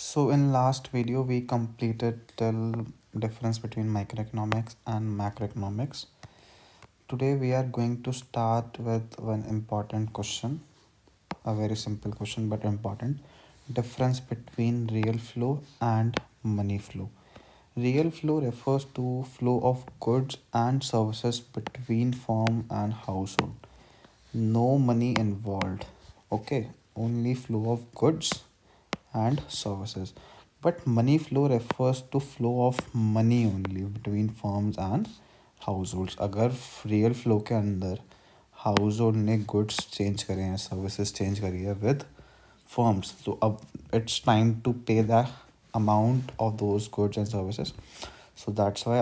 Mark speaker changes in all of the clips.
Speaker 1: So in last video we completed the difference between microeconomics and macroeconomics. Today we are going to start with one important question, a very simple question but important. Difference between real flow and money flow. Real flow refers to flow of goods and services between firm and household. No money involved. Okay, only flow of goods and services. But money flow refers to flow of money only between firms and households. अगर real flow के अंदर household ने goods change करे हैं, services change करी है with firms, तो अब it's time to pay the amount of those goods and services. So that's why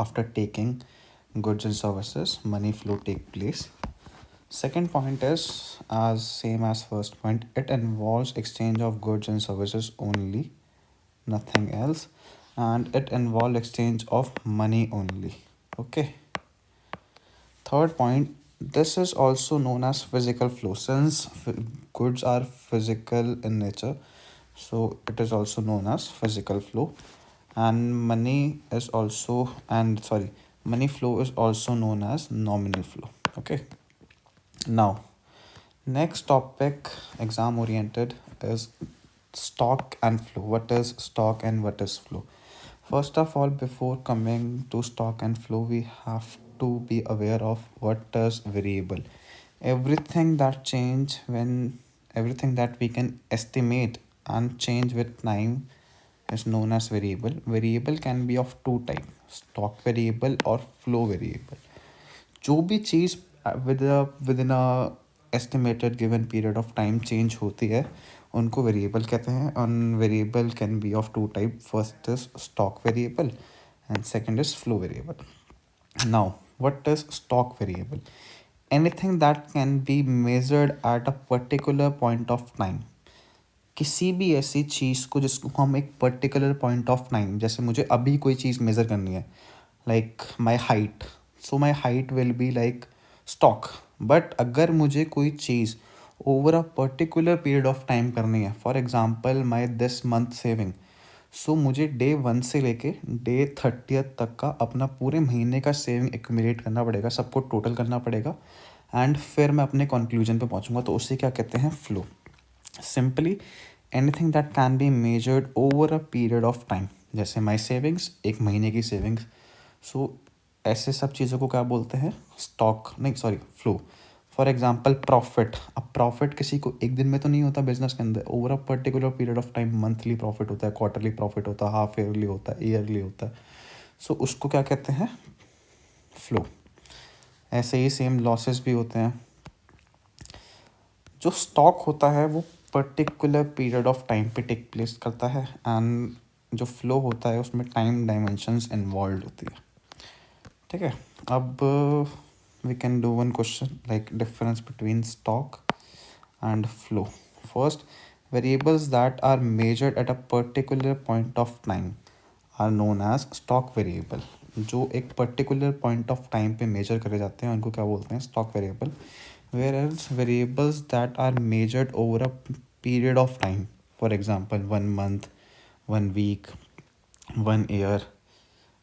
Speaker 1: after taking goods and services, money flow take place. Second point is as same as first point. It involves exchange of goods and services only, nothing else, and it involves exchange of money only. Okay. Third point, this is also known as physical flow. Since goods are physical in nature, so it is also known as physical flow. And money flow is also known as nominal flow. Okay. Now, next topic, exam oriented, is stock and flow. What is stock and what is flow? First of all, before coming to stock and flow, we have to be aware of what is variable. Everything that change when everything that we can estimate and change with time is known as variable. Variable can be of two types, stock variable or flow variable. जो भी चीज़ within a estimated given period of time change होती है उनको variable कहते हैं. और variable can be of two type. First is stock variable and second is flow variable. Now what is stock variable? Anything that can be measured at a particular point of time. किसी भी ऐसी चीज़ को जिसको हम एक particular point of time, जैसे मुझे अभी कोई चीज़ मेज़र करनी है, like my height, so my height will be like stock. But अगर मुझे कोई चीज़ over a particular period of time करनी है, for example my this month saving, so मुझे डे 1 से लेके डे 30 तक का अपना पूरे महीने का सेविंग एक्यूमुलेट करना पड़ेगा, सबको टोटल करना पड़ेगा एंड फिर मैं अपने कंक्लूजन पे पहुंचूंगा. तो उसे क्या कहते हैं? Flow. Simply anything that can be measured over a period of time. जैसे माई सेविंग्स, एक महीने की सेविंग्स. सो ऐसे सब चीज़ों को क्या बोलते हैं? स्टॉक नहीं, sorry, flow. For example profit. अब प्रॉफिट किसी को एक दिन में तो नहीं होता बिजनेस के अंदर, over a particular period of time monthly profit होता है, क्वार्टरली प्रॉफिट होता है, हाफ ईयरली होता है, ईयरली होता है. सो उसको क्या कहते हैं? फ्लो. ऐसे ही सेम लॉसेस भी होते हैं. जो स्टॉक होता है वो पर्टिकुलर पीरियड ऑफ टाइम पे टेक प्लेस करता है एंड जो फ्लो होता है उसमें टाइम डायमेंशंस इन्वॉल्व होती है. ठीक है. अब we can do one question like difference between stock and flow. First, variables that are measured at a particular point of time are known as stock variable. जो एक पर्टिकुलर पॉइंट ऑफ टाइम पे measure करे जाते हैं उनको क्या बोलते हैं? Stock variable. Whereas variables that are measured over a period of time, for example 1 month, 1 week, 1 year,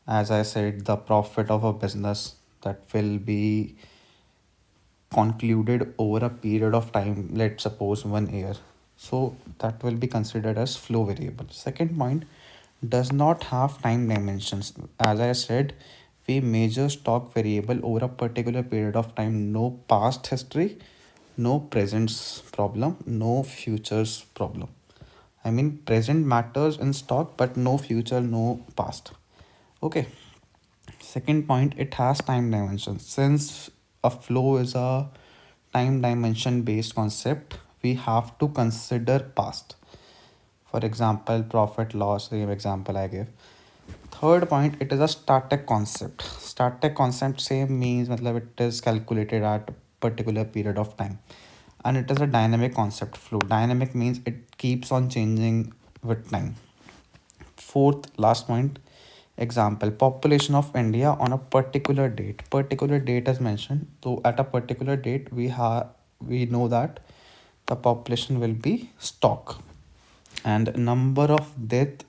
Speaker 1: as I said, the profit of a business that will be concluded over a period of time, let's suppose 1 year, so that will be considered as flow variable. Second point, does not have time dimensions. As I said, we measure stock variable over a particular period of time. No past history, no present problem, no futures problem. I mean, present matters in stock but no future, no past. Okay. Second point, it has time dimensions. Since a flow is a time dimension based concept, we have to consider past. For example, profit loss, same example I gave. Third point, it is a static concept. Static concept same means matlab it is calculated at a particular period of time. And it is a dynamic concept, flow. Dynamic means it keeps on changing with time. Fourth, last point, example, population of India on a particular date. Particular date is mentioned. So at a particular date, we know that the population will be stock. and number of death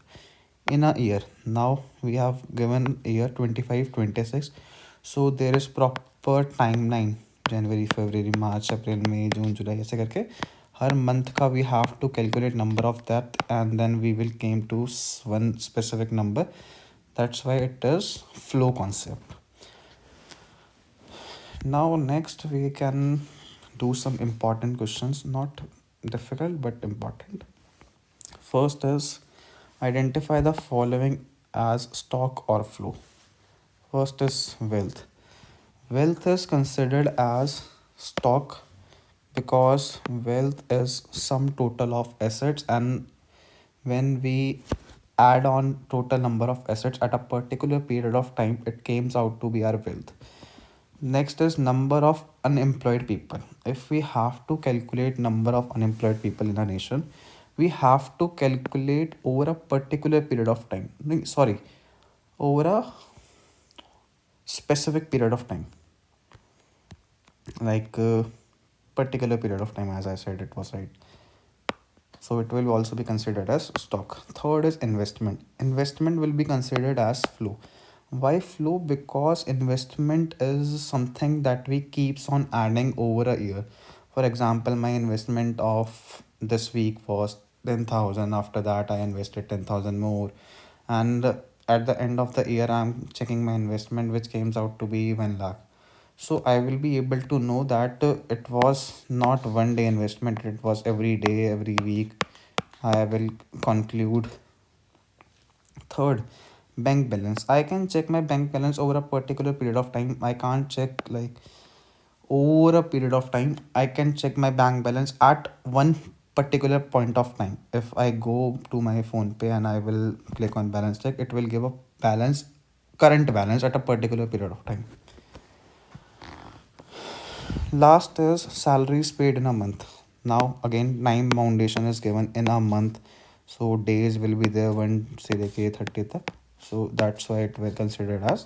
Speaker 1: in a year. Now we have given year 25 26, so there is proper timeline, January, February, March, April, May, June, July, ऐसे करके हर month का we have to calculate number of that, and then we will came to one specific number. That's why it is flow concept. Now next we can do some important questions, not difficult but important. First is identify the following as stock or flow. First is wealth. Wealth is considered as stock because wealth is sum total of assets, and when we add on total number of assets at a particular period of time, it comes out to be our wealth. Next is number of unemployed people. If we have to calculate number of unemployed people in a nation, we have to calculate over a particular period of time. No, sorry, over a specific period of time, like particular period of time. As I said, it was right. So it will also be considered as stock. Third is investment. Investment will be considered as flow. Why flow? Because investment is something that we keeps on adding over a year. For example, my investment of this week was 10,000. After that, I invested 10,000 more, and at the end of the year, I'm checking my investment, which comes out to be 1 lakh. So I will be able to know that it was not one day investment, it was every day, every week. I will conclude. Third, bank balance. I can check my bank balance over a particular period of time. I can't check like over a period of time. I can check my bank balance at one particular point of time. If I go to my phone pay and I will click on balance check, it will give a balance, current balance at a particular period of time. Last is salaries paid in a month. Now again, time foundation is given in a month, so days will be there 1 से लेके 30 तक. So that's why it will considered as